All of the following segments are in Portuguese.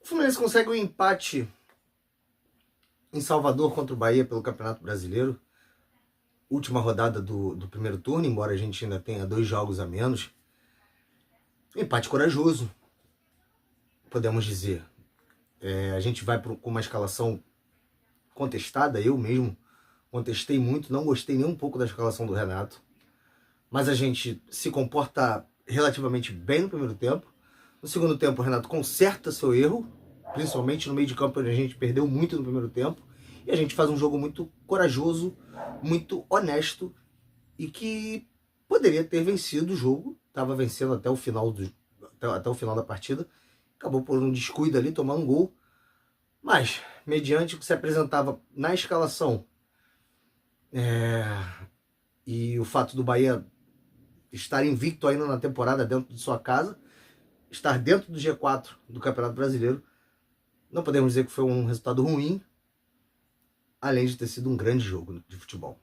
O Fluminense consegue um empate em Salvador contra o Bahia pelo Campeonato Brasileiro. Última rodada do primeiro turno, embora a gente ainda tenha 2 jogos a menos. Empate corajoso, podemos dizer. A gente vai com uma escalação contestada, eu mesmo contestei muito, não gostei nem um pouco da escalação do Renato. Mas a gente se comporta relativamente bem no primeiro tempo. No segundo tempo, o Renato conserta seu erro, principalmente no meio de campo, onde a gente perdeu muito no primeiro tempo. E a gente faz um jogo muito corajoso, muito honesto e que poderia ter vencido o jogo. Estava vencendo até o final da partida. Acabou por um descuido ali, tomar um gol. Mas, mediante o que se apresentava na escalação e o fato do Bahia estar invicto ainda na temporada dentro de sua casa, estar dentro do G4 do Campeonato Brasileiro, não podemos dizer que foi um resultado ruim, além de ter sido um grande jogo de futebol.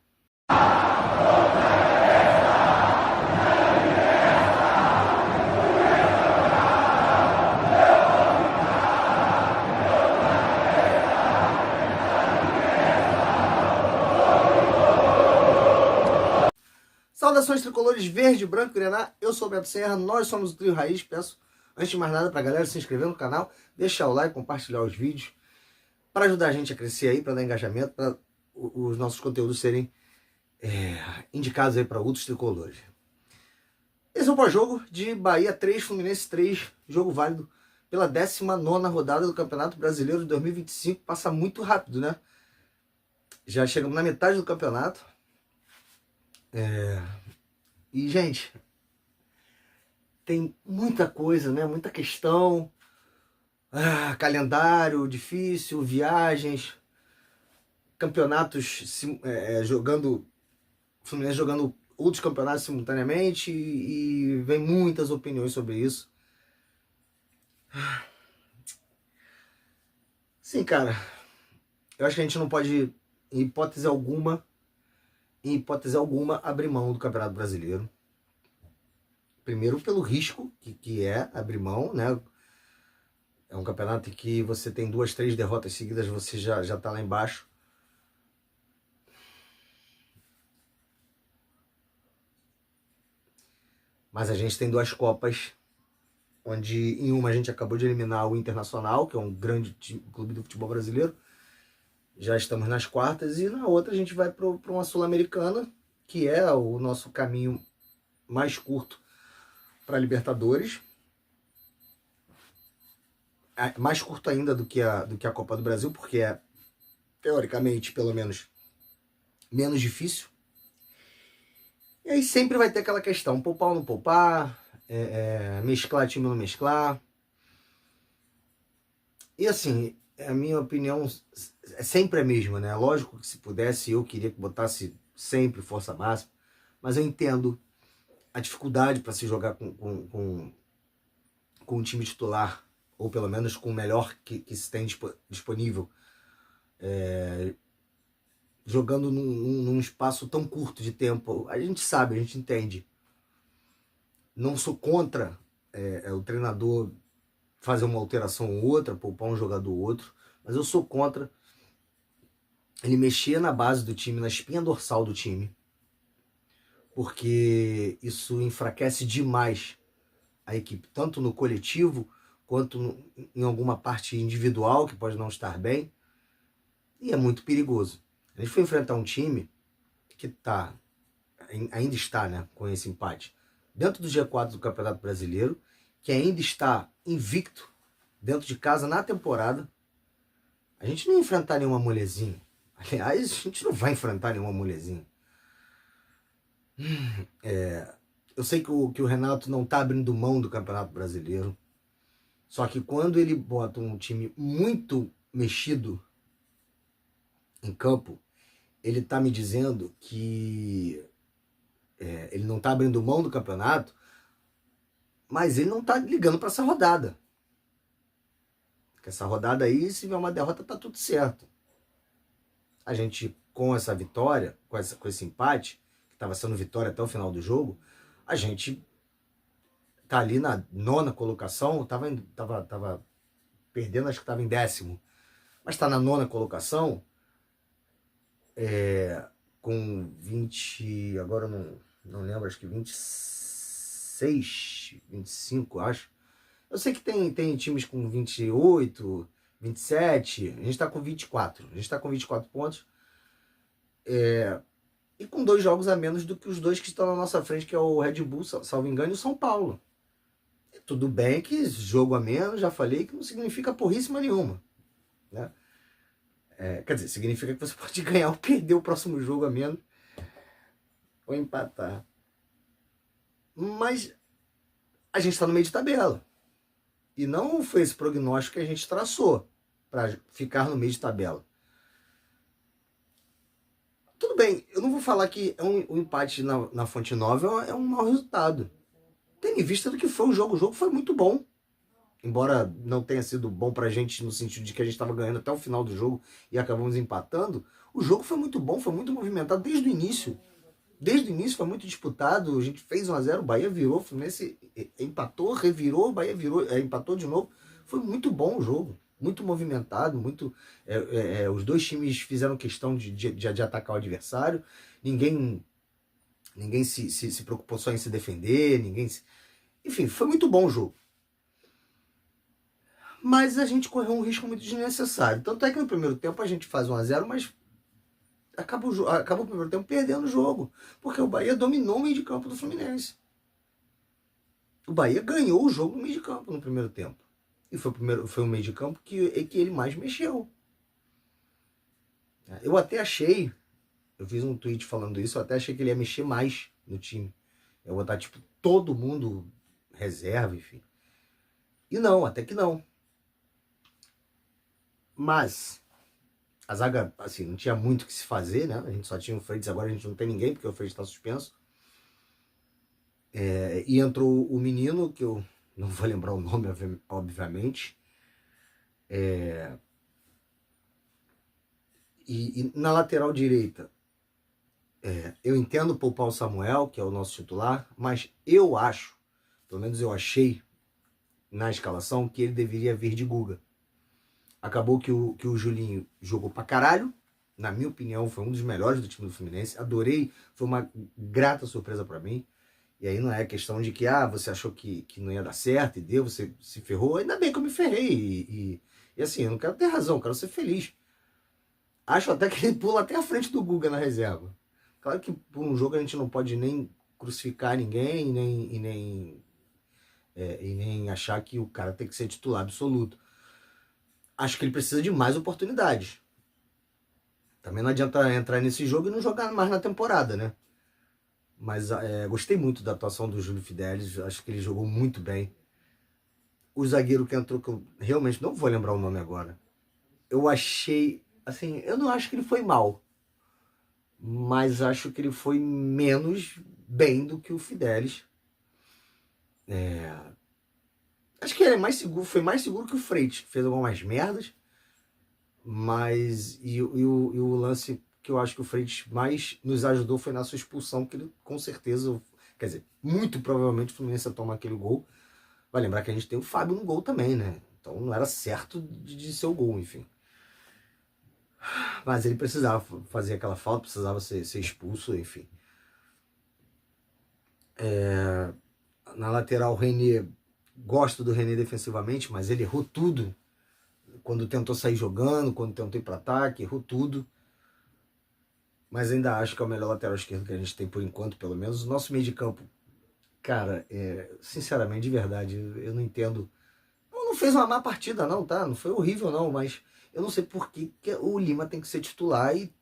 Saudações tricolores verde, branco e grená, eu sou o Beto Serra, nós somos o Trio Raiz. Peço, antes de mais nada, pra galera se inscrever no canal, deixar o like, compartilhar os vídeos, para ajudar a gente a crescer aí, para dar engajamento, para os nossos conteúdos serem indicados aí para outros tricolores. Esse é o pós-jogo de Bahia 3, Fluminense 3, jogo válido pela 19ª rodada do Campeonato Brasileiro de 2025. Passa muito rápido, né? Já chegamos na metade do campeonato. E, gente, tem muita coisa, né? Muita questão. Calendário difícil, viagens, campeonatos jogando, Fluminense jogando outros campeonatos simultaneamente e vem muitas opiniões sobre isso. Sim, cara, eu acho que a gente não pode, em hipótese alguma, abrir mão do Campeonato Brasileiro. Primeiro pelo risco que é abrir mão, né? É um campeonato em que você tem 2, 3 derrotas seguidas, você já tá lá embaixo. Mas a gente tem 2 Copas, onde em uma a gente acabou de eliminar o Internacional, que é um grande clube do futebol brasileiro. Já estamos nas quartas, e na outra a gente vai para uma Sul-Americana, que é o nosso caminho mais curto para a Libertadores. Mais curto ainda do que a Copa do Brasil, porque é, teoricamente, pelo menos, menos difícil. E aí sempre vai ter aquela questão, poupar ou não poupar, mesclar time ou não mesclar. E assim, a minha opinião é sempre a mesma, né? Lógico que se pudesse, eu queria que botasse sempre força máxima, mas eu entendo a dificuldade para se jogar com um time titular, ou pelo menos com o melhor que se tem disponível, jogando num espaço tão curto de tempo. A gente sabe, a gente entende. Não sou contra o treinador fazer uma alteração ou outra, poupar um jogador ou outro, mas eu sou contra ele mexer na base do time, na espinha dorsal do time, porque isso enfraquece demais a equipe, tanto no coletivo quanto em alguma parte individual que pode não estar bem, e é muito perigoso. A gente foi enfrentar um time que ainda está, né, com esse empate dentro do G4 do Campeonato Brasileiro, que ainda está invicto dentro de casa na temporada. A gente não ia enfrentar nenhuma molezinha. Aliás, a gente não vai enfrentar nenhuma molezinha. Eu sei que o Renato não está abrindo mão do Campeonato Brasileiro. Só que quando ele bota um time muito mexido em campo, ele está me dizendo que ele não está abrindo mão do campeonato, mas ele não está ligando para essa rodada. Porque essa rodada aí, se vier uma derrota, tá tudo certo. A gente, com essa vitória, com esse empate, que estava sendo vitória até o final do jogo, a gente tá ali na 9ª colocação, tava perdendo, acho que estava em 10º, mas está na 9ª colocação, com 20, agora eu não lembro, acho que 26, 25, acho. Eu sei que tem times com 28, 27, a gente está com 24. A gente está com 24 pontos. E com 2 jogos a menos do que os 2 que estão na nossa frente, que é o Red Bull, salvo engano, e o São Paulo. E tudo bem que jogo a menos, já falei, que não significa porríssima nenhuma, né? Quer dizer, significa que você pode ganhar ou perder o próximo jogo a menos, ou empatar. Mas a gente está no meio de tabela. E não foi esse prognóstico que a gente traçou para ficar no meio de tabela. Tudo bem, eu não vou falar que um empate na Fonte Nova é um mau resultado. Tendo em vista do que foi o jogo foi muito bom. Embora não tenha sido bom pra gente no sentido de que a gente estava ganhando até o final do jogo e acabamos empatando, o jogo foi muito bom, foi muito movimentado desde o início. Desde o início foi muito disputado, a gente fez 1-0, o Bahia virou, o Fluminense empatou, revirou, o Bahia virou, empatou de novo. Foi muito bom o jogo, muito movimentado, muito. Os dois times fizeram questão de atacar o adversário, ninguém se preocupou só em se defender, enfim, foi muito bom o jogo. Mas a gente correu um risco muito desnecessário. Tanto é que no primeiro tempo a gente faz 1-0, mas acaba o primeiro tempo perdendo o jogo. Porque o Bahia dominou o meio de campo do Fluminense. O Bahia ganhou o jogo no meio de campo no primeiro tempo. E foi o meio de campo que ele mais mexeu. Eu até achei, eu fiz um tweet falando isso, eu até achei que ele ia mexer mais no time. Eu ia botar, tipo, todo mundo reserva, enfim. E não, até que não. Mas a zaga, assim, não tinha muito o que se fazer, né? A gente só tinha o Freitas, agora a gente não tem ninguém, porque o Freitas está suspenso. E entrou o menino, que eu não vou lembrar o nome, obviamente. E na lateral direita, eu entendo poupar o Samuel, que é o nosso titular, mas eu acho, pelo menos eu achei na escalação, que ele deveria vir de Guga. Acabou que o Julinho jogou pra caralho. Na minha opinião, foi um dos melhores do time do Fluminense. Adorei, foi uma grata surpresa pra mim. E aí não é questão de que você achou que não ia dar certo e deu, você se ferrou. Ainda bem que eu me ferrei. E assim, eu não quero ter razão, eu quero ser feliz. Acho até que ele pula até a frente do Guga na reserva. Claro que por um jogo a gente não pode nem crucificar ninguém e nem achar que o cara tem que ser titular absoluto. Acho que ele precisa de mais oportunidades. Também não adianta entrar nesse jogo e não jogar mais na temporada, né? Mas gostei muito da atuação do Júlio Fidelis, acho que ele jogou muito bem. O zagueiro que entrou, que eu realmente não vou lembrar o nome agora, eu achei, assim, eu não acho que ele foi mal, mas acho que ele foi menos bem do que o Fidelis. Acho que ele foi mais seguro que o Freitas, que fez algumas merdas, mas e o lance que eu acho que o Freitas mais nos ajudou foi na sua expulsão, que ele com certeza, quer dizer, muito provavelmente o Fluminense ia tomar aquele gol. Vai lembrar que a gente tem o Fábio no gol também, né? Então não era certo de ser o gol, enfim. Mas ele precisava fazer aquela falta, precisava ser expulso, enfim. Na lateral, o René, gosto do René defensivamente, mas ele errou tudo. Quando tentou sair jogando, quando tentou ir para ataque, errou tudo. Mas ainda acho que é o melhor lateral esquerdo que a gente tem por enquanto, pelo menos. O nosso meio de campo, cara, sinceramente, de verdade, eu não entendo. Não fez uma má partida não, tá? Não foi horrível não, mas eu não sei por que o Lima tem que ser titular e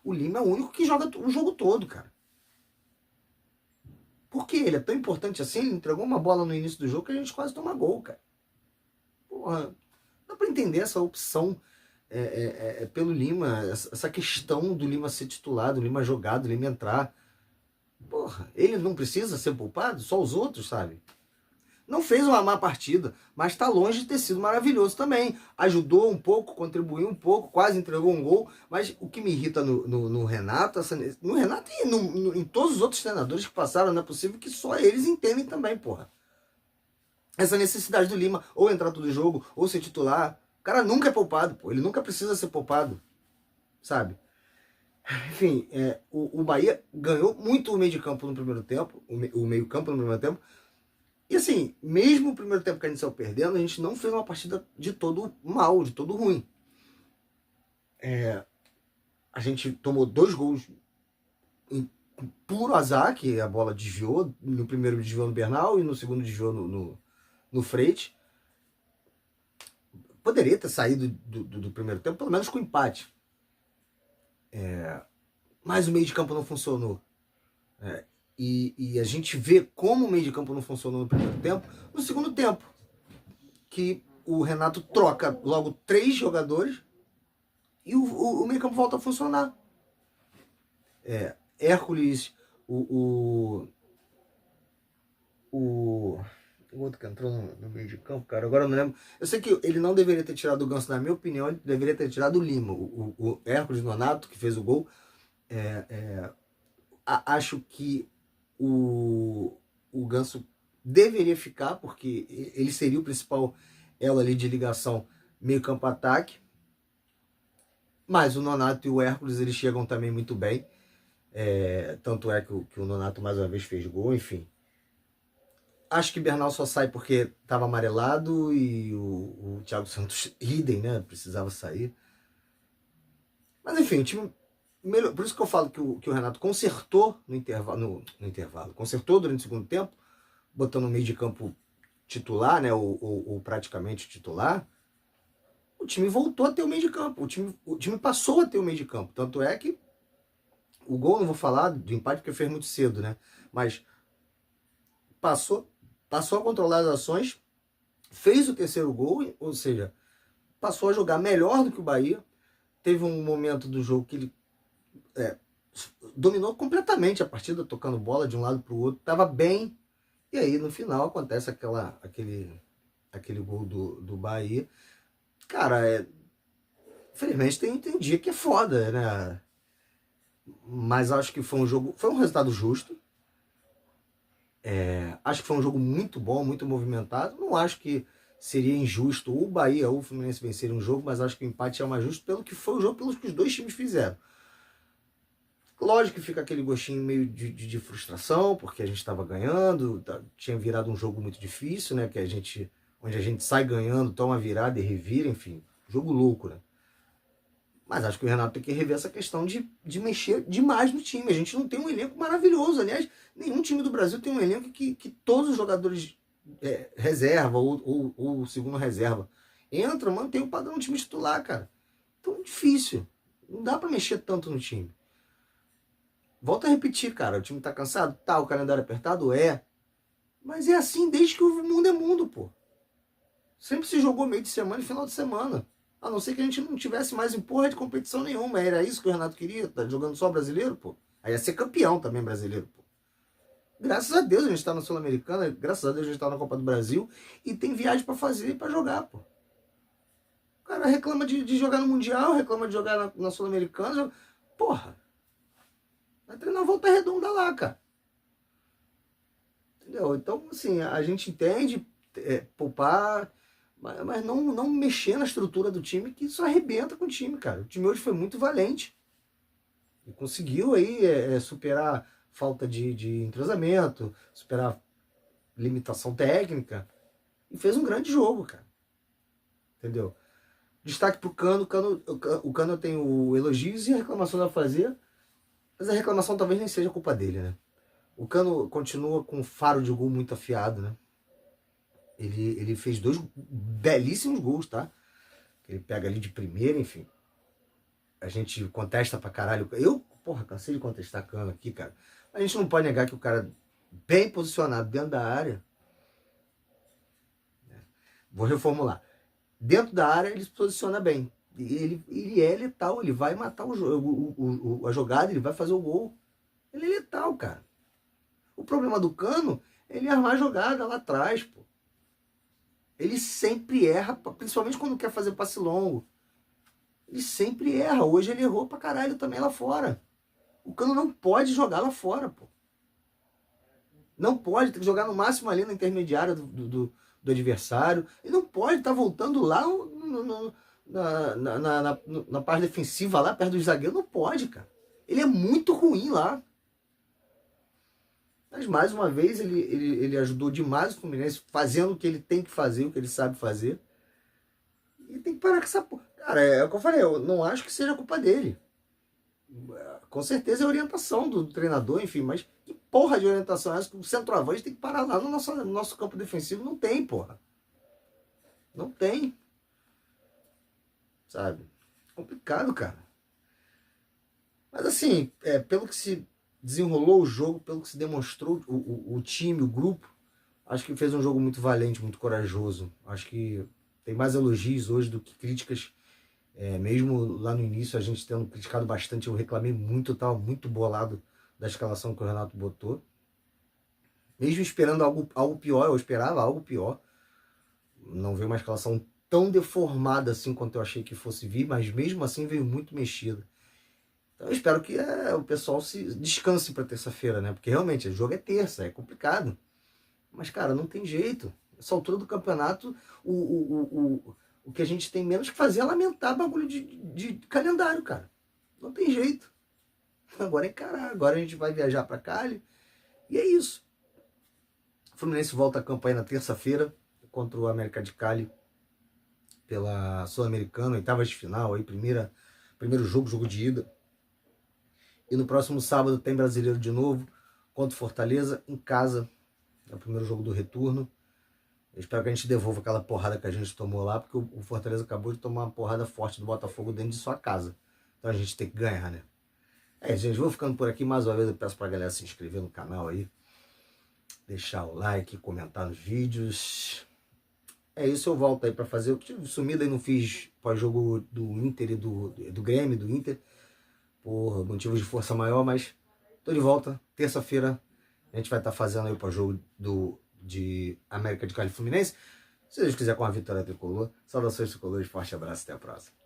o Lima é o único que joga o jogo todo, cara. Por que ele é tão importante assim? Ele entregou uma bola no início do jogo que a gente quase toma gol, cara. Porra, dá pra entender essa opção pelo Lima, essa questão do Lima ser titular, do Lima jogar, do Lima entrar. Porra, ele não precisa ser poupado? Só os outros, sabe? Não fez uma má partida, mas está longe de ter sido maravilhoso também. Ajudou um pouco, contribuiu um pouco, quase entregou um gol. Mas o que me irrita no Renato, no Renato e em todos os outros treinadores que passaram, não é possível que só eles entendem também, porra. essa necessidade do Lima ou entrar todo jogo, ou ser titular. O cara nunca é poupado, pô. Ele nunca precisa ser poupado, sabe? Enfim, o Bahia ganhou muito o meio de campo no primeiro tempo, o meio campo no primeiro tempo. E assim, mesmo o primeiro tempo que a gente saiu perdendo, a gente não fez uma partida de todo mal, de todo ruim. A gente tomou 2 gols em puro azar, que a bola desviou. No primeiro desviou no Bernal e no segundo desviou no Freite. Poderia ter saído do primeiro tempo, pelo menos com empate. Mas o meio de campo não funcionou. E a gente vê como o meio de campo não funcionou no primeiro tempo, no segundo tempo. Que o Renato troca logo 3 jogadores e o meio campo volta a funcionar. Hércules, o outro que entrou no meio de campo, cara, agora eu não lembro. Eu sei que ele não deveria ter tirado o Ganso, na minha opinião, ele deveria ter tirado o Lima. O Hércules Nonato, que fez o gol. Acho que o Ganso deveria ficar, porque ele seria o principal elo ali de ligação meio campo ataque. Mas o Nonato e o Hércules, eles chegam também muito bem. Tanto é que o Nonato mais uma vez fez gol, enfim. Acho que Bernal só sai porque estava amarelado e o Thiago Santos idem, né? Precisava sair. Mas enfim, o time melhor. Por isso que eu falo que o Renato consertou no intervalo. Consertou durante o segundo tempo, botando o meio de campo titular, né? Ou praticamente titular. O time voltou a ter o meio de campo. O time passou a ter o meio de campo. Tanto é que o gol, não vou falar do empate porque fez muito cedo, né? Mas passou a controlar as ações, fez o terceiro gol, ou seja, passou a jogar melhor do que o Bahia. Teve um momento do jogo que ele dominou completamente a partida, tocando bola de um lado para o outro, estava bem. E aí no final acontece aquele gol do Bahia. Cara, infelizmente tem dia que é foda, né? Mas acho que foi um resultado justo. Acho que foi um jogo muito bom, muito movimentado. Não acho que seria injusto o Bahia ou o Fluminense vencerem um jogo, mas acho que o empate é mais justo pelo que foi o jogo, pelos que os dois times fizeram. Lógico que fica aquele gostinho meio de frustração, porque a gente estava ganhando, tinha virado um jogo muito difícil, né? Onde a gente sai ganhando, toma virada e revira, enfim, jogo louco, né? Mas acho que o Renato tem que rever essa questão de mexer demais no time. A gente não tem um elenco maravilhoso. Aliás, nenhum time do Brasil tem um elenco que todos os jogadores reserva ou segundo reserva entra, mantém o padrão do time titular, cara. Então, difícil. Não dá pra mexer tanto no time. Volto a repetir, cara. O time tá cansado? Tá. O calendário apertado? Mas é assim desde que o mundo é mundo, pô. Sempre se jogou meio de semana e final de semana. A não ser que a gente não tivesse mais em porra de competição nenhuma. Era isso que o Renato queria? Tá jogando só brasileiro, pô? Aí ia ser campeão também brasileiro, pô. Graças a Deus a gente tá na Sul-Americana, graças a Deus a gente tá na Copa do Brasil e tem viagem pra fazer e pra jogar, pô. O cara reclama de jogar no Mundial, reclama de jogar na Sul-Americana. Porra. Vai treinar Volta Redonda lá, cara. Entendeu? Então, assim, a gente entende poupar, mas não mexer na estrutura do time, que isso arrebenta com o time, cara. O time hoje foi muito valente. E conseguiu aí superar falta de entrosamento, superar limitação técnica. E fez um grande jogo, cara. Entendeu? Destaque pro Cano. O Cano tem o elogios e a reclamação a fazer. Mas a reclamação talvez nem seja culpa dele, né? O Cano continua com um faro de gol muito afiado, né? Ele fez 2 belíssimos gols, tá? Ele pega ali de primeira, enfim. A gente contesta pra caralho. Eu, porra, cansei de contestar Cano aqui, cara. A gente não pode negar que o cara bem posicionado dentro da área. Vou reformular. Dentro da área ele se posiciona bem. Ele é letal, ele vai matar o jogo, a jogada, ele vai fazer o gol. Ele é letal, cara. O problema do Cano é ele armar a jogada lá atrás, pô. Ele sempre erra, principalmente quando quer fazer passe longo. Ele sempre erra. Hoje ele errou pra caralho também lá fora. O Cano não pode jogar lá fora, pô. Não pode, tem que jogar no máximo ali na intermediária do do adversário. Ele não pode estar voltando lá na parte defensiva, lá perto do zagueiro. Não pode, cara. Ele é muito ruim lá. Mas, mais uma vez, ele ajudou demais o Fluminense, fazendo o que ele tem que fazer, o que ele sabe fazer. E tem que parar com essa porra. Cara, é o que eu falei, eu não acho que seja culpa dele. Com certeza é orientação do treinador, enfim, mas que porra de orientação é essa que o centroavante tem que parar lá no nosso campo defensivo? Não tem, porra. Não tem. Sabe? Complicado, cara. Mas assim, pelo que se desenrolou o jogo, pelo que se demonstrou o time, o grupo, acho que fez um jogo muito valente, muito corajoso. Acho que tem mais elogios hoje do que críticas. Mesmo lá no início, a gente tendo criticado bastante, eu reclamei muito, eu estava muito bolado da escalação que o Renato botou. Mesmo esperando algo pior, eu esperava algo pior. Não veio uma escalação tão deformada assim quanto eu achei que fosse vir, mas mesmo assim veio muito mexida. Então eu espero que o pessoal se descanse para terça-feira, né? Porque realmente o jogo é terça, é complicado. Mas, cara, não tem jeito. Nessa altura do campeonato, o que a gente tem menos que fazer é lamentar bagulho de calendário, cara. Não tem jeito. Agora é encarar. Agora a gente vai viajar para Cali. E é isso. O Fluminense volta a campanha na terça-feira contra o América de Cali pela Sul-Americana, oitavas de final, aí, primeiro jogo de ida. E no próximo sábado tem Brasileiro de novo contra o Fortaleza em casa. É o primeiro jogo do retorno. Eu espero que a gente devolva aquela porrada que a gente tomou lá, porque o Fortaleza acabou de tomar uma porrada forte do Botafogo dentro de sua casa. Então a gente tem que ganhar, né? Gente, vou ficando por aqui. Mais uma vez eu peço pra galera se inscrever no canal aí, deixar o like, comentar nos vídeos. É isso, eu volto aí pra fazer. Eu tive sumido aí, não fiz pós-jogo do Inter e do Grêmio, do Inter, por motivos de força maior, mas tô de volta. Terça-feira a gente vai estar fazendo aí o pós-jogo de América de Cali e Fluminense. Se Deus quiser, com a vitória tricolor. Saudações tricolores, forte abraço, até a próxima.